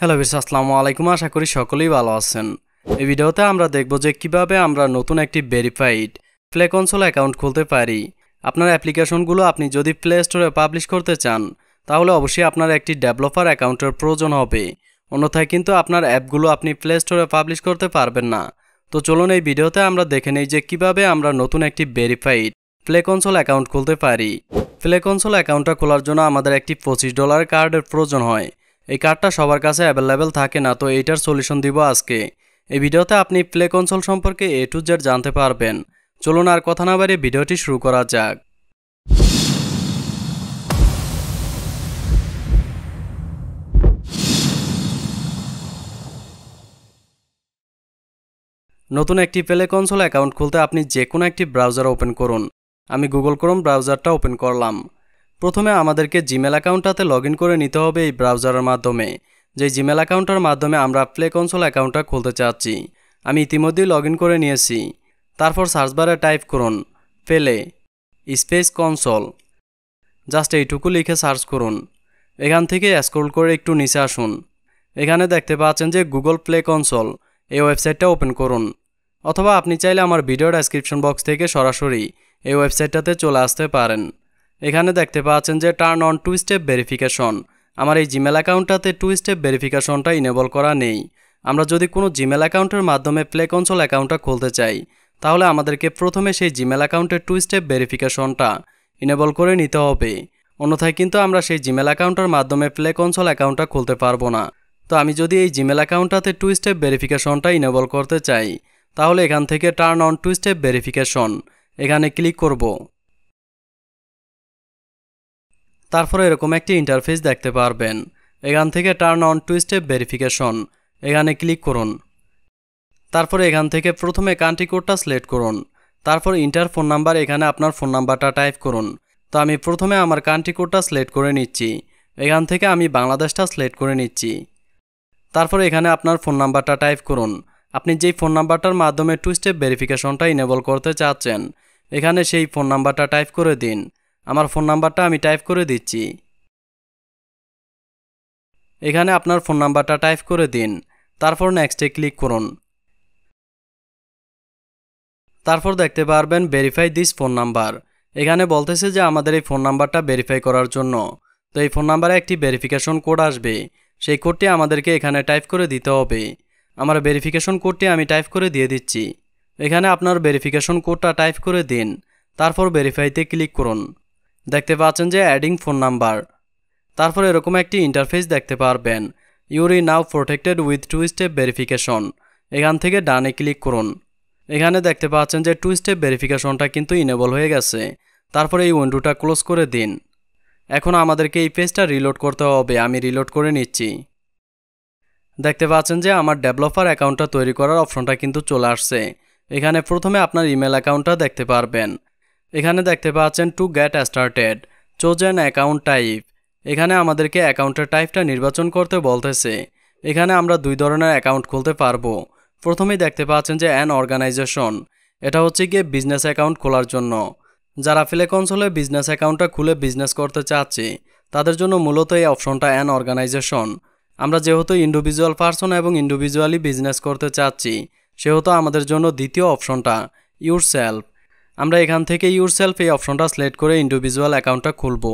Hello viewers, আসসালামু আলাইকুম। আশা করি সকলেই ভালো আছেন। এই ভিডিওতে আমরা দেখব যে কিভাবে আমরা নতুন একটি ভেরিফাইড প্লে কনসোল অ্যাকাউন্ট খুলতে পারি। আপনার অ্যাপ্লিকেশনগুলো আপনি যদি প্লে স্টোরে পাবলিশ করতে চান তাহলে অবশ্যই আপনার একটি ডেভেলপার অ্যাকাউন্টের প্রয়োজন হবে, অন্যথায় কিন্তু আপনার অ্যাপগুলো আপনি প্লে স্টোরে পাবলিশ করতে পারবেন না। তো চলুন এই ভিডিওতে আমরা দেখে নেই যে কিভাবে আমরা নতুন একটি ভেরিফাইড প্লে কনসোল অ্যাকাউন্ট খুলতে পারি। প্লে কনসোল অ্যাকাউন্টটা খোলার জন্য আমাদের একটি $25 কার্ডের প্রয়োজন হয়। এই কার্ডটা সবার কাছে অ্যাভেলেবেল থাকে না, তো এইটার সলিউশন দিব আজকে। এই ভিডিওতে আপনি প্লে কনসোল সম্পর্কে A to Z জানতে পারবেন। চলুন আর কথা না বাড়িয়ে ভিডিওটি শুরু করা যাক। নতুন একটি প্লে কনসোল অ্যাকাউন্ট খুলতে আপনি যে কোনো একটি ব্রাউজার ওপেন করুন। আমি গুগল ক্রোম ব্রাউজারটা ওপেন করলাম। প্রথমে আমাদেরকে জিমেল অ্যাকাউন্টটাতে লগ ইন করে নিতে হবে এই ব্রাউজারের মাধ্যমে, যে জিমেল অ্যাকাউন্টের মাধ্যমে আমরা প্লে কনসোল অ্যাকাউন্টটা খুলতে চাচ্ছি। আমি ইতিমধ্যেই লগ ইন করে নিয়েছি। তারপর সার্চ বারে টাইপ করুন প্লে স্পেস কনসোল, জাস্ট এইটুকু লিখে সার্চ করুন। এখান থেকে স্ক্রল করে একটু নিচে আসুন। এখানে দেখতে পাচ্ছেন যে গুগল প্লে কনসোল, এই ওয়েবসাইটটা ওপেন করুন, অথবা আপনি চাইলে আমার ভিডিও ডেসক্রিপশন বক্স থেকে সরাসরি এই ওয়েবসাইটটাতে চলে আসতে পারেন। এখানে দেখতে পাচ্ছেন যে turn on two step verification. আমার এই জিমেল অ্যাকাউন্টটাতে টু স্টেপ ভেরিফিকেশনটা ইনেবল করা নেই। আমরা যদি কোনো জিমেল অ্যাকাউন্টের মাধ্যমে প্লে কনসোল অ্যাকাউন্টটা খুলতে চাই তাহলে আমাদেরকে প্রথমে সেই জিমেল অ্যাকাউন্টের টু স্টেপ ভেরিফিকেশনটা ইনেবল করে নিতে হবে, অন্যথায় কিন্তু আমরা সেই জিমেল অ্যাকাউন্টের মাধ্যমে প্লে কনসোল অ্যাকাউন্টটা খুলতে পারবো না। তো আমি যদি এই জিমেল অ্যাকাউন্টটাতে টু স্টেপ ভেরিফিকেশনটা ইনেবল করতে চাই তাহলে এখান থেকে turn on two step verification এখানে ক্লিক করব। তারপর এরকম একটি ইন্টারফেস দেখতে পারবেন। এখান থেকে turn on two step verification এখানে ক্লিক করুন। তারপর এখান থেকে প্রথমে কান্ট্রি কোডটা সিলেক্ট করুন। তারপর ইন্টার ফোন নাম্বার, এখানে আপনার ফোন নাম্বারটা টাইপ করুন। তো আমি প্রথমে আমার কান্ট্রি কোডটা সিলেক্ট করে নিচ্ছি। এখান থেকে আমি বাংলাদেশটা সিলেক্ট করে নিচ্ছি। তারপর এখানে আপনার ফোন নাম্বারটা টাইপ করুন। আপনি যেই ফোন নাম্বারটার মাধ্যমে টু স্টেপ ভেরিফিকেশনটা ইনেবল করতে চাচ্ছেন এখানে সেই ফোন নাম্বারটা টাইপ করে দিন। আমার ফোন নাম্বারটা আমি টাইপ করে দিচ্ছি। এখানে আপনার ফোন নাম্বারটা টাইপ করে দিন। তারপর নেক্সটে ক্লিক করুন। তারপর দেখতে পারবেন ভেরিফাই দিস ফোন নাম্বার। এখানে বলতেছে যে আমাদের এই ফোন নাম্বারটা ভেরিফাই করার জন্য তো এই ফোন নাম্বারে একটি ভেরিফিকেশন কোড আসবে, সেই কোডটি আমাদেরকে এখানে টাইপ করে দিতে হবে। আমার ভেরিফিকেশন কোডটি আমি টাইপ করে দিয়ে দিচ্ছি। এখানে আপনার ভেরিফিকেশন কোডটা টাইপ করে দিন। তারপর ভেরিফাইতে ক্লিক করুন। দেখতে পাচ্ছেন যে অ্যাডিং ফোন নাম্বার। তারপর এরকম একটি ইন্টারফেস দেখতে পারবেন, you're now protected with two step verification. এখান থেকে ডানে ক্লিক করুন। এখানে দেখতে পাচ্ছেন যে টু স্টেপ ভেরিফিকেশনটা কিন্তু ইনেবল হয়ে গেছে। তারপর এই উইন্ডোটা ক্লোজ করে দিন। এখন আমাদেরকে এই পেজটা রিলোড করতে হবে। আমি রিলোড করে নিচ্ছি। দেখতে পাচ্ছেন যে আমার ডেভেলপার অ্যাকাউন্টটা তৈরি করার অপশনটা কিন্তু চলে আসছে। এখানে প্রথমে আপনার ইমেল অ্যাকাউন্টটা দেখতে পারবেন। এখানে দেখতে পাচ্ছেন to get started choose an account type. এখানে আমাদেরকে অ্যাকাউন্টের টাইপটা নির্বাচন করতে বলতেছে। এখানে আমরা দুই ধরনের অ্যাকাউন্ট খুলতে পারবো। প্রথমেই দেখতে পাচ্ছেন যে অ্যান অর্গানাইজেশন, এটা হচ্ছে গিয়ে বিজনেস অ্যাকাউন্ট খোলার জন্য। যারা প্লে কনসোলে বিজনেস অ্যাকাউন্টটা খুলে বিজনেস করতে চাচ্ছে তাদের জন্য মূলত এই অপশনটা অ্যান অর্গানাইজেশন। আমরা যেহেতু ইন্ডিভিজুয়াল পারসন এবং ইন্ডিভিজুয়ালি বিজনেস করতে চাচ্ছি সেহেতু আমাদের জন্য দ্বিতীয় অপশনটা ইউর সেলফ। আমরা এখান থেকে ইউর সেলফ এই অপশনটা সিলেক্ট করে ইন্ডিভিজুয়াল অ্যাকাউন্টটা খুলব।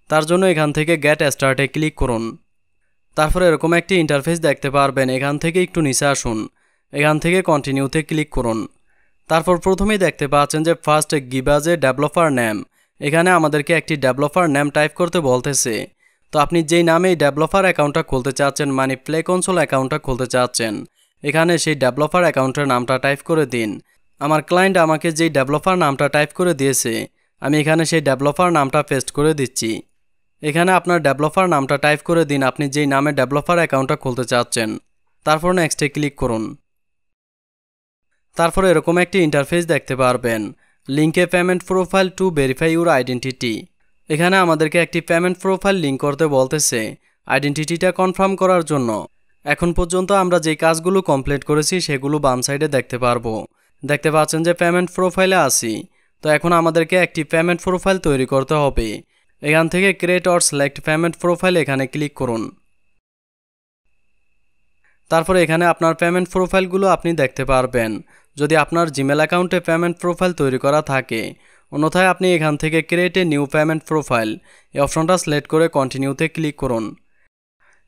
তার জন্য এখান থেকে গেট স্টার্টে ক্লিক করুন। তারপর এরকম একটি ইন্টারফেস দেখতে পারবেন। এখান থেকে একটু নিচে আসুন। এখান থেকে কন্টিনিউতে ক্লিক করুন। তারপর প্রথমেই দেখতে পাচ্ছেন যে ফার্স্ট গিভ আস এ ডেভেলপার নেম। এখানে আমাদেরকে একটি ডেভেলপার নেম টাইপ করতে বলতেছে। তো আপনি যেই নামে এই ডেভেলপার অ্যাকাউন্টটা খুলতে চাচ্ছেন, মানে প্লে কনসোল অ্যাকাউন্টটা খুলতে চাচ্ছেন, এখানে সেই ডেভেলপার অ্যাকাউন্টের নামটা টাইপ করে দিন। আমার ক্লায়েন্ট আমাকে যেই ডেভেলপার নামটা টাইপ করে দিয়েছে আমি এখানে সেই ডেভেলপার নামটা পেস্ট করে দিচ্ছি। এখানে আপনার ডেভেলপার নামটা টাইপ করে দিন আপনি যেই নামে ডেভেলপার অ্যাকাউন্টটা খুলতে চাচ্ছেন। তারপর নেক্সটে ক্লিক করুন। তারপর এরকম একটি ইন্টারফেস দেখতে পারবেন, link A payment profile to verify your identity. এখানে আমাদেরকে একটি পেমেন্ট প্রোফাইল লিঙ্ক করতে বলতেছে আইডেন্টিটিটা কনফার্ম করার জন্য। এখন পর্যন্ত আমরা যেই কাজগুলো কমপ্লিট করেছি সেগুলো বাম সাইডে দেখতে পারবো। দেখতে পাচ্ছেন যে পেমেন্ট প্রোফাইলে আছি। তো এখন আমাদেরকে একটি পেমেন্ট প্রোফাইল তৈরি করতে হবে। এখান থেকে create or select payment profile এখানে ক্লিক করুন। তারপর এখানে আপনার পেমেন্ট প্রোফাইলগুলো আপনি দেখতে পারবেন যদি আপনার জিমেল অ্যাকাউন্টে পেমেন্ট প্রোফাইল তৈরি করা থাকে। অন্যথায় আপনি এখান থেকে create a new payment profile এই অপশনটা সিলেক্ট করে কন্টিনিউতে ক্লিক করুন।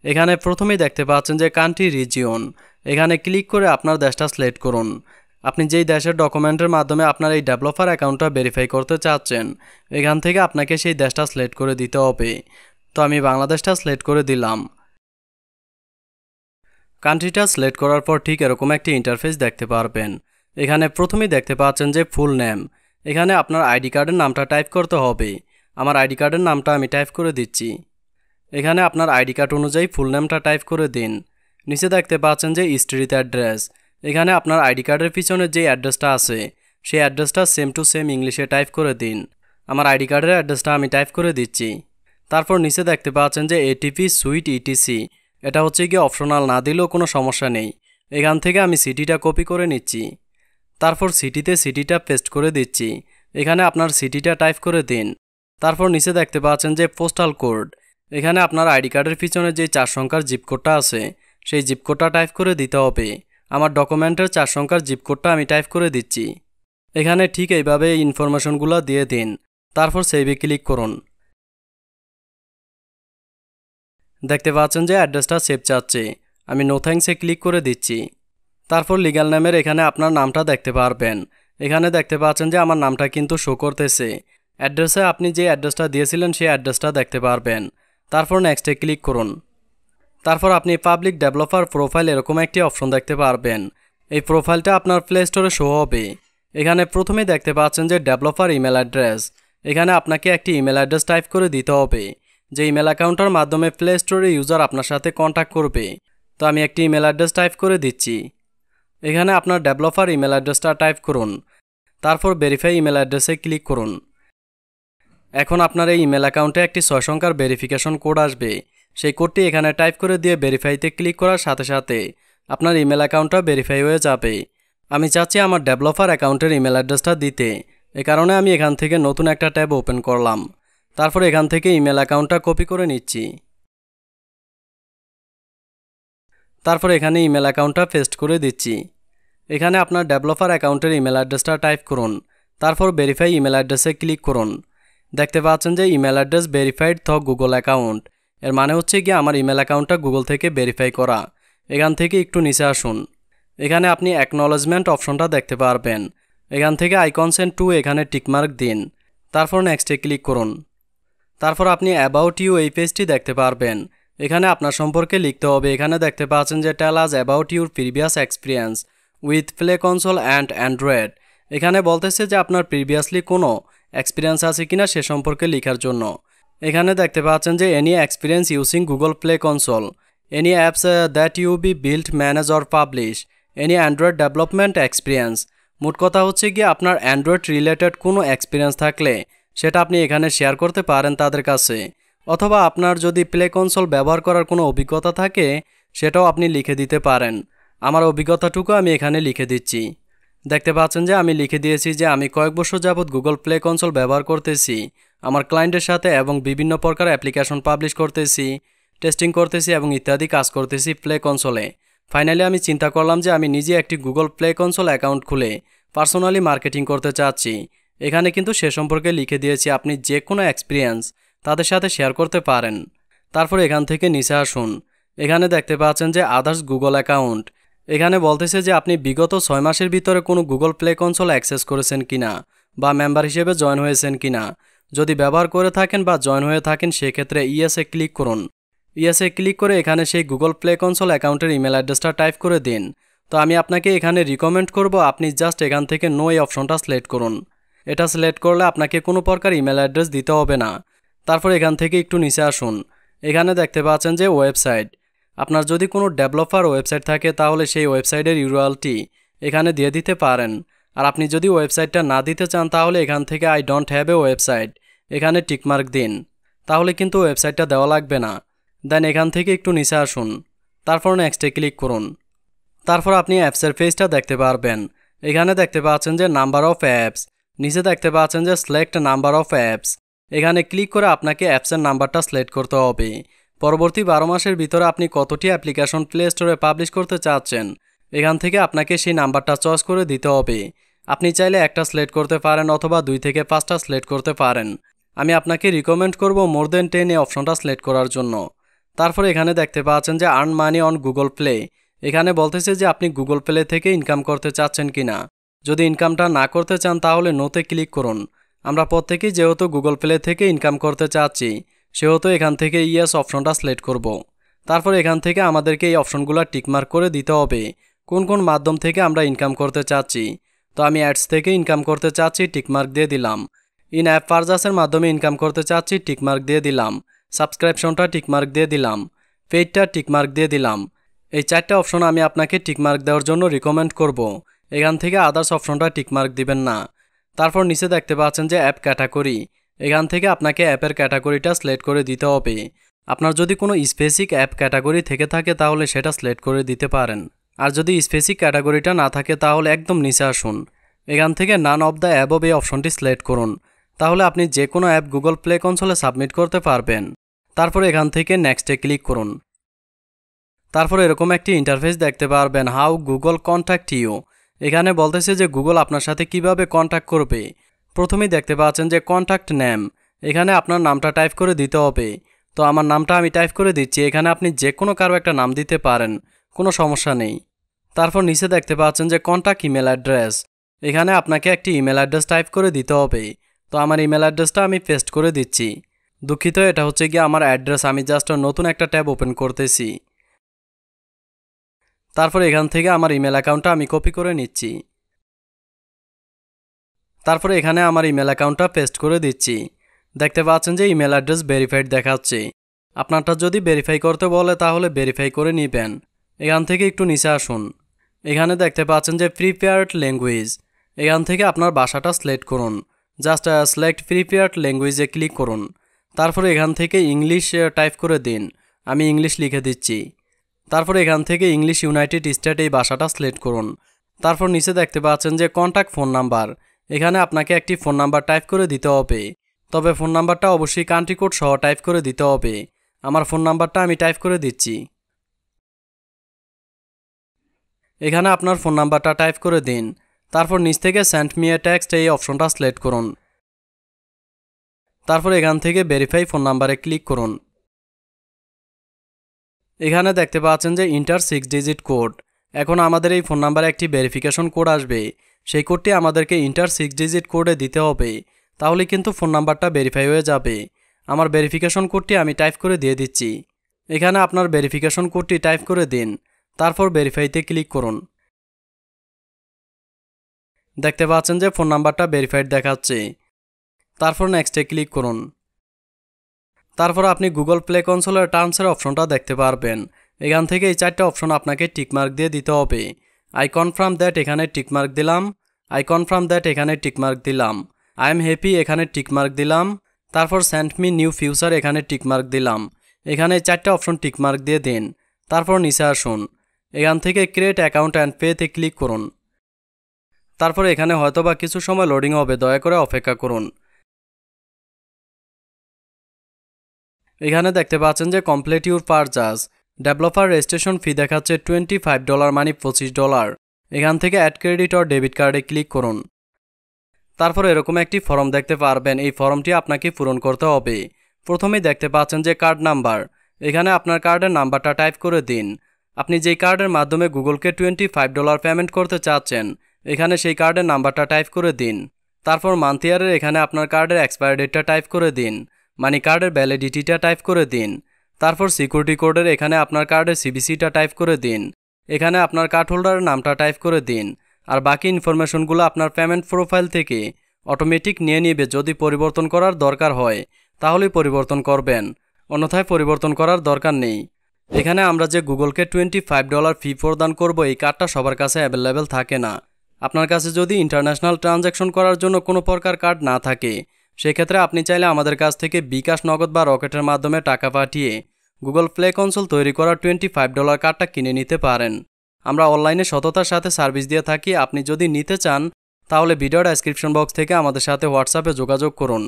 এখানে প্রথমেই দেখতে পাচ্ছেন যে কান্ট্রি রিজিয়ন, এখানে ক্লিক করে আপনার দেশটা সিলেক্ট করুন। আপনি যেই দেশের ডকুমেন্টের মাধ্যমে আপনার এই ডেভেলপার অ্যাকাউন্টটা ভেরিফাই করতে চাচ্ছেন এখান থেকে আপনাকে সেই দেশটা সিলেক্ট করে দিতে হবে। তো আমি বাংলাদেশটা সিলেক্ট করে দিলাম। কান্ট্রিটা সিলেক্ট করার পর ঠিক এরকম একটি ইন্টারফেস দেখতে পারবেন। এখানে প্রথমেই দেখতে পাচ্ছেন যে ফুল নেম, এখানে আপনার আইডি কার্ডের নামটা টাইপ করতে হবে। আমার আইডি কার্ডের নামটা আমি টাইপ করে দিচ্ছি। এখানে আপনার আইডি কার্ড অনুযায়ী ফুল নেমটা টাইপ করে দিন। নিচে দেখতে পাচ্ছেন যে স্ট্রিট অ্যাড্রেস, এখানে আপনার আইডি কার্ডের পিছনে যে অ্যাড্রেসটা আছে সেই অ্যাড্রেসটা সেম টু সেম ইংলিশে টাইপ করে দিন। আমার আইডি কার্ডের অ্যাড্রেসটা আমি টাইপ করে দিচ্ছি। তারপর নিচে দেখতে পাচ্ছেন যে এটিপি সুইট ইটিসি, এটা হচ্ছে গিয়ে অপশনাল, না দিলেও কোনো সমস্যা নেই। এখান থেকে আমি সিটিটা কপি করে নিচ্ছি। তারপর সিটিটা পেস্ট করে দিচ্ছি। এখানে আপনার সিটিটা টাইপ করে দিন। তারপর নিচে দেখতে পাচ্ছেন যে পোস্টাল কোড, এখানে আপনার আইডি কার্ডের পিছনে যে 4 সংখ্যার জিপ কোডটা আছে সেই জিপ কোডটা টাইপ করে দিতে হবে। আমার ডকুমেন্টের 4 সংখ্যার জিপ কোডটা আমি টাইপ করে দিচ্ছি। এখানে ঠিক এইভাবে এই ইনফরমেশনগুলো দিয়ে দিন। তারপর সেভে ক্লিক করুন। দেখতে পাচ্ছেন যে অ্যাড্রেসটা সেভ চাচ্ছে, আমি নো থ্যাঙ্কসে ক্লিক করে দিচ্ছি। তারপর লিগ্যাল নেমের এখানে আপনার নামটা দেখতে পারবেন। এখানে দেখতে পাচ্ছেন যে আমার নামটা কিন্তু শো করতেছে। অ্যাড্রেসে আপনি যে অ্যাড্রেসটা দিয়েছিলেন সেই অ্যাড্রেসটা দেখতে পারবেন। তারপর নেক্সটে ক্লিক করুন। তারপর আপনি পাবলিক ডেভেলপার প্রোফাইল এরকম একটি অপশন দেখতে পারবেন। এই প্রোফাইলটা আপনার প্লে স্টোরে শো হবে। এখানে প্রথমেই দেখতে পাচ্ছেন যে ডেভেলপার ইমেল অ্যাড্রেস, এখানে আপনাকে একটি ইমেল অ্যাড্রেস টাইপ করে দিতে হবে যে ইমেল অ্যাকাউন্টের মাধ্যমে প্লে স্টোরে ইউজার আপনার সাথে কন্ট্যাক্ট করবে। তো আমি একটি ইমেল অ্যাড্রেস টাইপ করে দিচ্ছি। এখানে আপনার ডেভেলপার ইমেল অ্যাড্রেসটা টাইপ করুন। তারপর ভেরিফাই ইমেল অ্যাড্রেসে ক্লিক করুন। এখন আপনার এই ইমেল অ্যাকাউন্টে একটি 6 সংখ্যার ভেরিফিকেশন কোড আসবে। সেই কোডটি এখানে টাইপ করে দিয়ে ভেরিফাইতে ক্লিক করার সাথে সাথে আপনার ইমেল অ্যাকাউন্টটা ভেরিফাই হয়ে যাবে। আমি চাচ্ছি আমার ডেভেলপার অ্যাকাউন্টের ইমেল অ্যাড্রেসটা দিতে, এ কারণে আমি এখান থেকে নতুন একটা ট্যাব ওপেন করলাম। তারপর এখান থেকে ইমেল অ্যাকাউন্টটা কপি করে নিচ্ছি। তারপর এখানে ইমেল অ্যাকাউন্টটা পেস্ট করে দিচ্ছি। এখানে আপনার ডেভেলপার অ্যাকাউন্টের ইমেল অ্যাড্রেসটা টাইপ করুন। তারপর ভেরিফাই ইমেল অ্যাড্রেসে ক্লিক করুন। দেখতে পাচ্ছেন যে ইমেল অ্যাড্রেস ভেরিফাইড থ গুগল অ্যাকাউন্ট, এর মানে হচ্ছে কি আমার ইমেল অ্যাকাউন্টটা গুগল থেকে ভেরিফাই করা। এখান থেকে একটু নিচে আসুন। এখানে আপনি অ্যাকনলেজমেন্ট অপশনটা দেখতে পারবেন। এখান থেকে আই কনসেন্ট টু এখানে টিকমার্ক দিন। তারপর নেক্সটে ক্লিক করুন। তারপর আপনি অ্যাবাউট ইউ এই পেজটি দেখতে পারবেন। এখানে আপনার সম্পর্কে লিখতে হবে। এখানে দেখতে পাচ্ছেন যে tell us about your previous experience with play console and Android, এখানে বলতেছে যে আপনার প্রিভিয়াসলি কোনো এক্সপিরিয়েন্স আছে কিনা সে সম্পর্কে লেখার জন্য। এখানে দেখতে পাচ্ছেন যে any experience using Google play Console, any apps that you be build manage or publish, any Android development experience. মোট কথা হচ্ছে কি আপনার অ্যান্ড্রয়েড রিলেটেড কোনো এক্সপিরিয়েন্স থাকলে সেটা আপনি এখানে শেয়ার করতে পারেন তাদের কাছে, অথবা আপনার যদি প্লে কনসোল ব্যবহার করার কোনো অভিজ্ঞতা থাকে সেটাও আপনি লিখে দিতে পারেন। আমার অভিজ্ঞতাটুকু আমি এখানে লিখে দিচ্ছি। দেখতে পাচ্ছেন যে আমি লিখে দিয়েছি যে আমি কয়েক বছর যাবৎ গুগল প্লে কনসোল ব্যবহার করতেছি আমার ক্লায়েন্টের সাথে এবং বিভিন্ন প্রকার অ্যাপ্লিকেশন পাবলিশ করতেছি, টেস্টিং করতেছি এবং ইত্যাদি কাজ করতেছি প্লে কনসোলে। ফাইনালি আমি চিন্তা করলাম যে আমি নিজে একটি গুগল প্লে কনসোল অ্যাকাউন্ট খুলে পার্সোনালি মার্কেটিং করতে চাচ্ছি। এখানে কিন্তু সে সম্পর্কে লিখে দিয়েছি আপনি যে কোনো এক্সপিরিয়েন্স তাদের সাথে শেয়ার করতে পারেন। তারপর এখান থেকে নিচে আসুন। এখানে দেখতে পাচ্ছেন যে আদার্স গুগল অ্যাকাউন্ট, এখানে বলতেছে যে আপনি বিগত 6 মাসের ভিতরে কোনো গুগল প্লে কনসোল অ্যাক্সেস করেছেন কিনা বা মেম্বার হিসেবে জয়েন হয়েছেন কিনা। যদি ব্যবহার করে থাকেন বা জয়েন হয়ে থাকেন সেক্ষেত্রে ইয়েসে ক্লিক করুন। ইয়েসে ক্লিক করে এখানে সেই গুগল প্লে কনসোল অ্যাকাউন্টের ইমেল অ্যাড্রেসটা টাইপ করে দিন। তো আমি আপনাকে এখানে রিকমেন্ড করব আপনি জাস্ট এখান থেকে নো এই অপশনটা সিলেক্ট করুন। এটা সিলেক্ট করলে আপনাকে কোনো প্রকার ইমেল অ্যাড্রেস দিতে হবে না। তারপর এখান থেকে একটু নিচে আসুন। এখানে দেখতে পাচ্ছেন যে ওয়েবসাইট, আপনার যদি কোনো ডেভেলপার ওয়েবসাইট থাকে তাহলে সেই ওয়েবসাইটের ইউআরএলটি এখানে দিয়ে দিতে পারেন। আর আপনি যদি ওয়েবসাইটটা না দিতে চান তাহলে এখান থেকে I don't have a website এখানে টিকমার্ক দিন, তাহলে কিন্তু ওয়েবসাইটটা দেওয়া লাগবে না। দেন এখান থেকে একটু নিচে আসুন। তারপর নেক্সটে ক্লিক করুন। তারপর আপনি অ্যাপসের পেজটা দেখতে পারবেন। এখানে দেখতে পাচ্ছেন যে নাম্বার অফ অ্যাপস, নিচে দেখতে পাচ্ছেন যে সিলেক্ট নাম্বার অফ অ্যাপস, এখানে ক্লিক করে আপনাকে অ্যাপসের নাম্বারটা সিলেক্ট করতে হবে। পরবর্তী 12 মাসের ভিতরে আপনি কতটি অ্যাপ্লিকেশন প্লে স্টোরে পাবলিশ করতে চাচ্ছেন এখান থেকে আপনাকে সেই নাম্বারটা চয়েস করে দিতে হবে। আপনি চাইলে একটা সিলেক্ট করতে পারেন অথবা 2 থেকে 5টা সিলেক্ট করতে পারেন। আমি আপনাকে রিকমেন্ড করব মোর দেন 10 এই অপশনটা সিলেক্ট করার জন্য। তারপর এখানে দেখতে পাচ্ছেন যে earn money on Google play. এখানে বলতেছে যে আপনি গুগল প্লে থেকে ইনকাম করতে চাচ্ছেন কিনা। যদি ইনকামটা না করতে চান তাহলে নোতে ক্লিক করুন। আমরা প্রত্যেকেই যেহেতু গুগল প্লে থেকে ইনকাম করতে চাচ্ছি সেহেতু এখান থেকে ইয়েস অপশনটা সিলেক্ট করব। তারপর এখান থেকে আমাদেরকে এই অপশনগুলো টিকমার্ক করে দিতে হবে কোন কোন মাধ্যম থেকে আমরা ইনকাম করতে চাচ্ছি। তো আমি অ্যাডস থেকে ইনকাম করতে চাচ্ছি, টিকমার্ক দিয়ে দিলাম। ইন অ্যাপ পারচেসের মাধ্যমে ইনকাম করতে চাচ্ছি, টিকমার্ক দিয়ে দিলাম। সাবস্ক্রিপশনটা টিকমার্ক দিয়ে দিলাম। পেইডটা টিকমার্ক দিয়ে দিলাম। এই 4টা অপশন আমি আপনাকে টিকমার্ক দেওয়ার জন্য রিকমেন্ড করব। এখান থেকে আদার্স অপশনটা টিকমার্ক দিবেন না। তারপর নিচে দেখতে পাচ্ছেন যে অ্যাপ ক্যাটাগরি। এখান থেকে আপনাকে অ্যাপের ক্যাটাগরিটা সিলেক্ট করে দিতে হবে। আপনার যদি কোনো স্পেসিফিক অ্যাপ ক্যাটাগরি থেকে থাকে তাহলে সেটা সিলেক্ট করে দিতে পারেন। আর যদি স্পেসিফিক ক্যাটাগরিটা না থাকে তাহলে একদম নিচে আসুন। এখান থেকে নান অফ দ্য অ্যাবভ এই অপশনটি সিলেক্ট করুন। তাহলে আপনি যে কোনো অ্যাপ গুগল প্লে কনসোলে সাবমিট করতে পারবেন। তারপর এখান থেকে নেক্সটে ক্লিক করুন। তারপর এরকম একটি ইন্টারফেস দেখতে পারবেন, হাউ গুগল কন্ট্যাক্ট ইউ। এখানে বলতেছে যে গুগল আপনার সাথে কিভাবে কন্ট্যাক্ট করবে। প্রথমেই দেখতে পাচ্ছেন যে কন্ট্যাক্ট নেম। এখানে আপনার নামটা টাইপ করে দিতে হবে। তো আমার নামটা আমি টাইপ করে দিচ্ছি। এখানে আপনি যে কোনো কারো একটা নাম দিতে পারেন, কোনো সমস্যা নেই। তারপর নিচে দেখতে পাচ্ছেন যে কন্ট্যাক্ট ইমেল অ্যাড্রেস। এখানে আপনাকে একটি ইমেল অ্যাড্রেস টাইপ করে দিতে হবে। তো আমার ইমেল অ্যাড্রেসটা আমি পেস্ট করে দিচ্ছি। দুঃখিত, এটা হচ্ছে গিয়ে আমার অ্যাড্রেস। আমি জাস্ট নতুন একটা ট্যাব ওপেন করতেছি। তারপর এখান থেকে আমার ইমেল অ্যাকাউন্টটা আমি কপি করে নিচ্ছি। তারপরে এখানে আমার ইমেল অ্যাকাউন্টটা পেস্ট করে দিচ্ছি। দেখতে পাচ্ছেন যে ইমেল অ্যাড্রেস ভেরিফাইড দেখাচ্ছে। আপনারটা যদি ভেরিফাই করতে বলে তাহলে ভেরিফাই করে নেবেন। এখান থেকে একটু নিচে আসুন। এখানে দেখতে পাচ্ছেন যে প্রিপেয়ার্ড ল্যাঙ্গুয়েজ। এখান থেকে আপনার ভাষাটা সিলেক্ট করুন। জাস্ট সিলেক্ট প্রিপেয়ার্ড ল্যাঙ্গুয়েজে ক্লিক করুন। তারপরে এখান থেকে ইংলিশ টাইপ করে দিন। আমি ইংলিশ লিখে দিচ্ছি। তারপর এখান থেকে ইংলিশ ইউনাইটেড স্টেট এই ভাষাটা সিলেক্ট করুন। তারপর নিচে দেখতে পাচ্ছেন যে কন্ট্যাক্ট ফোন নাম্বার। এখানে আপনাকে একটি ফোন নাম্বার টাইপ করে দিতে হবে। তবে ফোন নাম্বারটা অবশ্যই কান্ট্রি কোড সহ টাইপ করে দিতে হবে। আমার ফোন নাম্বারটা আমি টাইপ করে দিচ্ছি। এখানে আপনার ফোন নাম্বারটা টাইপ করে দিন। তারপর নিচ থেকে সেন্ড মি এ টেক্সট এই অপশনটা সিলেক্ট করুন। তারপর এখান থেকে ভেরিফাই ফোন নাম্বারে ক্লিক করুন। এখানে দেখতে পাচ্ছেন যে ইন্টার 6 ডিজিট কোড। এখন আমাদের এই ফোন নাম্বারে একটি ভেরিফিকেশন কোড আসবে। সেই কোডটি আমাদেরকে ইন্টার 6 ডিজিট কোডে দিতে হবে। তাহলে কিন্তু ফোন নাম্বারটা ভেরিফাই হয়ে যাবে। আমার ভেরিফিকেশন কোডটি আমি টাইপ করে দিয়ে দিচ্ছি। এখানে আপনার ভেরিফিকেশন কোডটি টাইপ করে দিন। তারপর ভেরিফাইতে ক্লিক করুন। দেখতে পাচ্ছেন যে ফোন নাম্বারটা ভেরিফাইড দেখাচ্ছে। তারপর নেক্সটে ক্লিক করুন। তারপর আপনি গুগল প্লে কনসোলের টার্মসের অপশনটা দেখতে পারবেন। এখান থেকে এই 4টা অপশন আপনাকে টিকমার্ক দিয়ে দিতে হবে। আই কনফার্ম দ্যাট এখানে টিকমার্ক দিলাম। আই কনফার্ম দ্যাট এখানে টিকমার্ক দিলাম। আই এম হ্যাপি এখানে টিকমার্ক দিলাম। তারপর সেন্ড মি নিউ ফিউচার এখানে টিকমার্ক দিলাম। এখানে 4টা অপশন টিকমার্ক দিয়ে দিন। তারপর নিচে আসুন। এখান থেকে ক্রিয়েট অ্যাকাউন্ট অ্যান্ড পেতে ক্লিক করুন। তারপর এখানে হয়তোবা কিছু সময় লোডিং হবে, দয়া করে অপেক্ষা করুন। এখানে দেখতে পাচ্ছেন যে complete your purchase. Developer registration fee দেখাচ্ছে $25 মানে $25। এখান থেকে অ্যাড ক্রেডিট অর ডেবিট কার্ডে ক্লিক করুন। তারপর এরকম একটি ফর্ম দেখতে পারবেন। এই ফর্মটি আপনাকে পূরণ করতে হবে। প্রথমেই দেখতে পাচ্ছেন যে কার্ড নাম্বার। এখানে আপনার কার্ডের নাম্বারটা টাইপ করে দিন। আপনি যেই কার্ডের মাধ্যমে গুগলকে $25 পেমেন্ট করতে চাচ্ছেন এখানে সেই কার্ডের নাম্বারটা টাইপ করে দিন। তারপর মান্থ ইয়ারের এখানে আপনার কার্ডের এক্সপায়ারি ডেটটা টাইপ করে দিন। মানি কার্ডের ভ্যালিডিটিটা টাইপ করে দিন। তারপর সিকিউরিটি কোডের এখানে আপনার কার্ডের সিবিসিটা টাইপ করে দিন। এখানে আপনার কার্ড হোল্ডারের নামটা টাইপ করে দিন। আর বাকি ইনফরমেশনগুলো আপনার পেমেন্ট প্রোফাইল থেকে অটোমেটিক নিয়ে নেবে। যদি পরিবর্তন করার দরকার হয় তাহলেই পরিবর্তন করবেন, অন্যথায় পরিবর্তন করার দরকার নেই। এখানে আমরা যে গুগলকে $25 ফি প্রদান করব এই কার্ডটা সবার কাছে অ্যাভেলেবেল থাকে না। আপনার কাছে যদি ইন্টারন্যাশনাল ট্রানজ্যাকশন করার জন্য কোনো প্রকার কার্ড না থাকে সেক্ষেত্রে আপনি চাইলে আমাদের কাছ থেকে বিকাশ, নগদ বা রকেটের মাধ্যমে টাকা পাঠিয়ে গুগল প্লে কনসোল তৈরি করা $25 কার্ডটা কিনে নিতে পারেন। আমরা অনলাইনে সততার সাথে সার্ভিস দিয়ে থাকি। আপনি যদি নিতে চান তাহলে ভিডিও ডেসক্রিপশন বক্স থেকে আমাদের সাথে হোয়াটসঅ্যাপে যোগাযোগ করুন।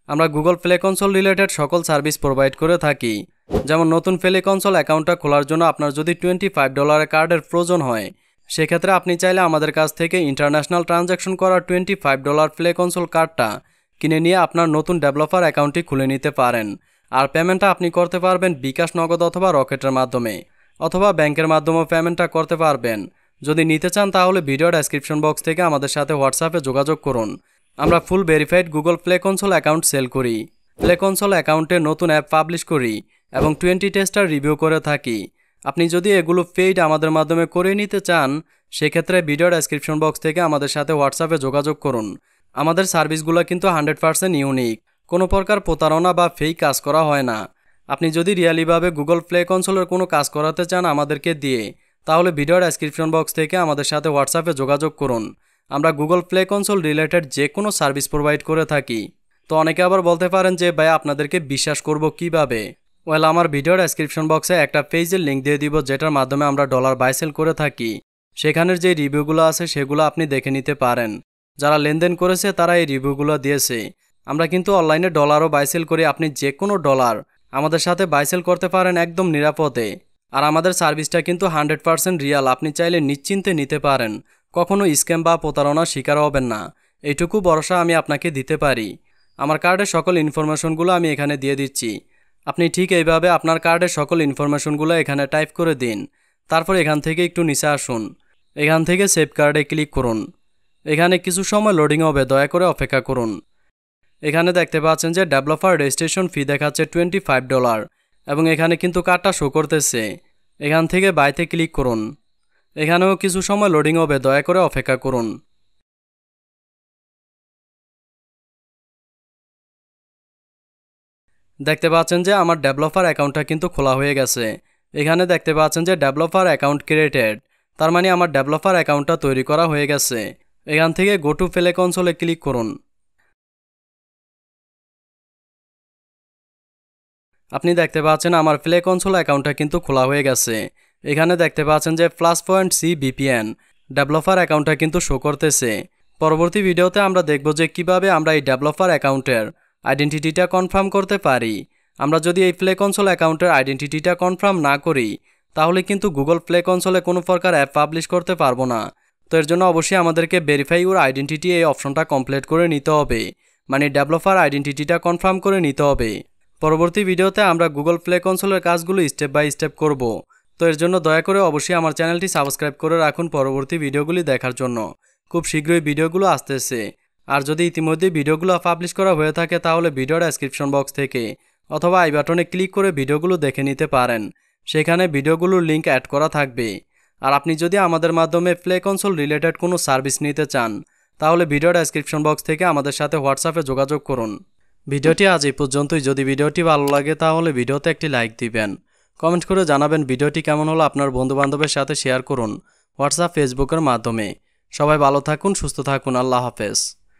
আমরা গুগল প্লে কনসোল রিলেটেড সকল সার্ভিস প্রোভাইড করে থাকি। যেমন নতুন প্লে কনসোল অ্যাকাউন্টটা খোলার জন্য আপনার যদি $25 কার্ডের প্রয়োজন হয়, সেক্ষেত্রে আপনি চাইলে আমাদের কাছ থেকে ইন্টারন্যাশনাল ট্রানজ্যাকশন করা $25 প্লে কনসোল কার্ডটা কিনে নিয়ে আপনার নতুন ডেভেলপার অ্যাকাউন্টটি খুলে নিতে পারেন। আর পেমেন্টটা আপনি করতে পারবেন বিকাশ, নগদ অথবা রকেটের মাধ্যমে, অথবা ব্যাংকের মাধ্যমেও পেমেন্টটা করতে পারবেন। যদি নিতে চান তাহলে ভিডিও ডেসক্রিপশন বক্স থেকে আমাদের সাথে হোয়াটসঅ্যাপে যোগাযোগ করুন। আমরা full verified Google play console account sell করি, প্লে কনসোল অ্যাকাউন্টে নতুন অ্যাপ পাবলিশ করি এবং 20 টেস্টার রিভিউ করে থাকি। আপনি যদি এগুলো পেইড আমাদের মাধ্যমে করে নিতে চান, সেক্ষেত্রে ভিডিও ডেসক্রিপশন বক্স থেকে আমাদের সাথে হোয়াটসঅ্যাপে যোগাযোগ করুন। আমাদের সার্ভিসগুলো কিন্তু 100% ইউনিক, কোনো প্রকার প্রতারণা বা ফেক কাজ করা হয় না। আপনি যদি রিয়েলিভাবে গুগল প্লে কনসোলের কোনো কাজ করাতে চান আমাদেরকে দিয়ে, তাহলে ভিডিও ডেসক্রিপশন বক্স থেকে আমাদের সাথে হোয়াটসঅ্যাপে যোগাযোগ করুন। আমরা গুগল প্লে কনসোল রিলেটেড যে কোনো সার্ভিস প্রোভাইড করে থাকি। তো অনেকে আবার বলতে পারেন যে ভাই আপনাদেরকে বিশ্বাস করব কিভাবে? ওয়েল, আমার ভিডিও ডেসক্রিপশন বক্সে একটা পেজের লিঙ্ক দিয়ে দিব, যেটার মাধ্যমে আমরা ডলার বাই সেল করে থাকি। সেখানের যে রিভিউগুলো আছে সেগুলো আপনি দেখে নিতে পারেন। যারা লেনদেন করেছে তারা এই রিভিউগুলো দিয়েছে। আমরা কিন্তু অনলাইনে ডলারও বাই সেল করি। আপনি যে কোনো ডলার আমাদের সাথে বাই সেল করতে পারেন একদম নিরাপদে। আর আমাদের সার্ভিসটা কিন্তু 100% রিয়াল, আপনি চাইলে নিশ্চিন্তে নিতে পারেন। কখনো স্ক্যাম বা প্রতারণার শিকার হবেন না, এইটুকু ভরসা আমি আপনাকে দিতে পারি। আমার কার্ডের সকল ইনফরমেশনগুলো আমি এখানে দিয়ে দিচ্ছি। আপনি ঠিক এইভাবে আপনার কার্ডের সকল ইনফরমেশনগুলো এখানে টাইপ করে দিন। তারপর এখান থেকে একটু নিচে আসুন, এখান থেকে সেভ কার্ডে ক্লিক করুন। এখানে কিছু সময় লোডিং হবে, দয়া করে অপেক্ষা করুন। এখানে দেখতে পাচ্ছেন যে ডেভেলপার রেজিস্ট্রেশন ফি দেখাচ্ছে $25 এবং এখানে কিন্তু কার্ডটা শো করতেছে। এখান থেকে বাইতে ক্লিক করুন। এখানেও কিছু সময় লোডিং হবে, দয়া করে অপেক্ষা করুন। দেখতে পাচ্ছেন যে আমার ডেভেলপার অ্যাকাউন্টটা কিন্তু খোলা হয়ে গেছে। এখানে দেখতে পাচ্ছেন যে ডেভেলপার অ্যাকাউন্ট ক্রিয়েটেড, তার মানে আমার ডেভেলপার অ্যাকাউন্টটা তৈরি করা হয়ে গেছে। এখান থেকে গো টু প্লে কনসোলে ক্লিক করুন। আপনি দেখতে পাচ্ছেন আমার প্লে কনসোল অ্যাকাউন্টটা কিন্তু খোলা হয়ে গেছে। এখানে দেখতে পাচ্ছেন যে +.c VPN ডেভেলপার অ্যাকাউন্টটা কিন্তু শো করতেছে। পরবর্তী ভিডিওতে আমরা দেখব যে কিভাবে আমরা এই ডেভেলপার অ্যাকাউন্টের আইডেন্টিটিটা কনফার্ম করতে পারি। আমরা যদি এই প্লে কনসোল অ্যাকাউন্টের আইডেন্টিটিটা কনফার্ম না করি, তাহলে কিন্তু গুগল প্লে কনসোলে কোনো প্রকার অ্যাপ পাবলিশ করতে পারবো না। তো এর জন্য অবশ্যই আমাদেরকে ভেরিফাই ইউর আইডেন্টিটি এই অপশনটা কমপ্লিট করে নিতে হবে, মানে ডেভেলপার আইডেন্টিটিটা কনফার্ম করে নিতে হবে। পরবর্তী ভিডিওতে আমরা গুগল প্লে কনসোলের কাজগুলো স্টেপ বাই স্টেপ করব। তো এর জন্য দয়া করে অবশ্যই আমার চ্যানেলটি সাবস্ক্রাইব করে রাখুন পরবর্তী ভিডিওগুলি দেখার জন্য। খুব শীঘ্রই ভিডিওগুলো আসতেছে। আর যদি ইতিমধ্যে ভিডিওগুলো পাবলিশ করা হয়ে থাকে তাহলে ভিডিও ডেসক্রিপশন বক্স থেকে অথবা আই বাটনে ক্লিক করে ভিডিওগুলো দেখে নিতে পারেন। সেখানে ভিডিওগুলোর লিঙ্ক অ্যাড করা থাকবে। আর আপনি যদি আমাদের মাধ্যমে প্লে কনসোল রিলেটেড কোনো সার্ভিস নিতে চান, তাহলে ভিডিও ডেসক্রিপশন বক্স থেকে আমাদের সাথে হোয়াটসঅ্যাপে যোগাযোগ করুন। ভিডিওটি আজ এই পর্যন্তই। যদি ভিডিওটি ভালো লাগে তাহলে ভিডিওতে একটি লাইক দিবেন, কমেন্ট করে জানাবেন ভিডিওটি কেমন হলো, আপনার বন্ধুবান্ধবের সাথে শেয়ার করুন হোয়াটসঅ্যাপ, ফেসবুকের মাধ্যমে। সবাই ভালো থাকুন, সুস্থ থাকুন। আল্লাহ হাফেজ।